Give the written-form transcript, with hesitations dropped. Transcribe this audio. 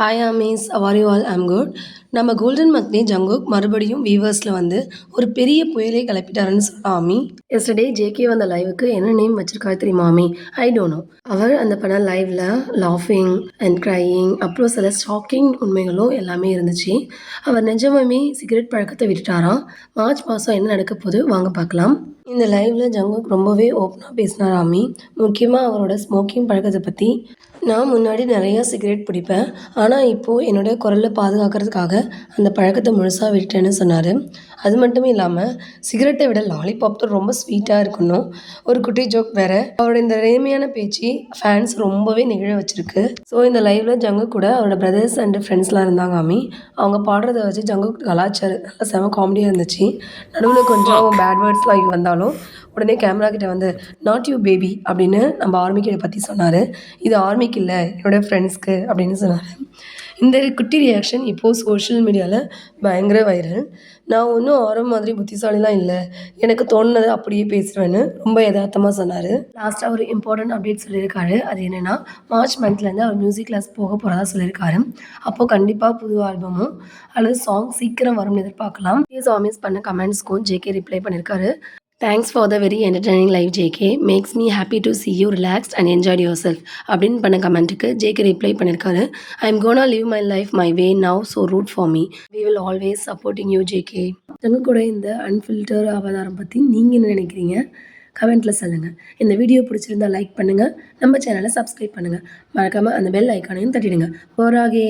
Hi armies how are you all I'm good. நம்ம golden மக்னி Jungkook மறுபடியும் வீவர்ஸில் வந்து ஒரு பெரிய புயலே கிளப்பிட்டாருன்னு சொல்லலாம் ஆமி. எஸ்டர்டே ஜேகே வந்த லைவுக்கு என்ன நேம் வச்சிருக்காரு தெரியுமா ஆமி? I don't know. அவர் அந்த பண்ண லைவ்ல லாஃபிங் அண்ட் க்ரையிங் அப்புறம் சில ஷாக்கிங் உண்மைகளும் எல்லாமே இருந்துச்சு. அவர் நிஜமாமே சிகரெட் பழக்கத்தை விட்டுட்டாராம். மார்ச் மாதம் என்ன நடக்க போகுது வாங்க பார்க்கலாம். இந்த லைவ்ல ஜங்குக் ரொம்பவே ஓப்பனாக பேசினார் ஆமி. முக்கியமாக அவரோட ஸ்மோக்கிங் பழக்கத்தை பற்றி. நான் முன்னாடி நிறையா சிகரெட் பிடிப்பேன். ஆனால் இப்போது என்னோடய குரலை பாதுகாக்கிறதுக்காக அந்த பழக்கத்தை முழுசாக விட்டுட்டேன்னு சொன்னார். அது மட்டும் இல்லாமல் சிகரெட்டை விட லாலிபாப் தான் ரொம்ப ஸ்வீட்டாக இருக்கணும். ஒரு குட்டி ஜோக் வேறு. அவரோட இந்த நேர்மையான பேச்சு ஃபேன்ஸ் ரொம்பவே நெகிழ வச்சிருக்கு. ஸோ இந்த லைவ்ல ஜங்குக் கூட அவரோட பிரதர்ஸ் அண்ட் ஃப்ரெண்ட்ஸ்லாம் இருந்தாங்க ஆமி. அவங்க பாடுறத வச்சு ஜங்குக் கலாச்சாரம் நல்லா செம காமெடியாக இருந்துச்சு. நடுவில் கொஞ்சம் பேட் வேர்ட்ஸ்லாம் வந்தாலும் உடனே கேமரா கிட்ட வந்து நாட் யூ பேபி அப்படின்னு நம்ம ஆர்மிக்கிட்ட பற்றி சொன்னார். இது ஆர்மிக்கு இல்லை என்னோடய ஃப்ரெண்ட்ஸ்க்கு அப்படின்னு சொன்னார். இந்த குட்டி ரியாக்ஷன் இப்போது சோஷியல் மீடியாவில் பயங்கர வைரல். நான் ஒன்றும் ஆரம் மாதிரி புத்திசாலிலாம் இல்லை, எனக்கு தோணுனதை அப்படியே பேசுவேன்னு ரொம்ப யதார்த்தமாக சொன்னார். லாஸ்ட்டாக ஒரு இம்பார்ட்டன்ட் அப்டேட் சொல்லியிருக்காரு. அது என்னென்னா மார்ச் மந்த்லேருந்து அவர் மியூசிக் கிளாஸ் போக போகிறதா சொல்லியிருக்காரு. அப்போது கண்டிப்பாக புது ஆல்பமும் அல்லது சாங் சீக்கிரம் வரும்னு எதிர்பார்க்கலாம். சாமிஸ் பண்ண கமெண்ட்ஸ்க்கும் ஜேகே ரிப்ளை பண்ணியிருக்காரு. Thanks for the very entertaining live JK. Makes me happy to see you relaxed and enjoy yourself அப்படின்னு பண்ண கமெண்ட்டுக்கு ஜேகே ரிப்ளை பண்ணியிருக்காரு. I am gonna live my life my way now so root for me. We will always supporting you JK. எங்கள் கூட இந்த அன்ஃபில்டர் அவதாரம் பற்றி நீங்கள் என்ன நினைக்கிறீங்க? கமெண்ட்டில் சொல்லுங்கள். இந்த வீடியோ பிடிச்சிருந்தா லைக் பண்ணுங்கள், நம்ம சேனலை சப்ஸ்கிரைப் பண்ணுங்கள், மறக்காமல் அந்த பெல் ஐக்கானையும் தட்டிடுங்க. போராகே.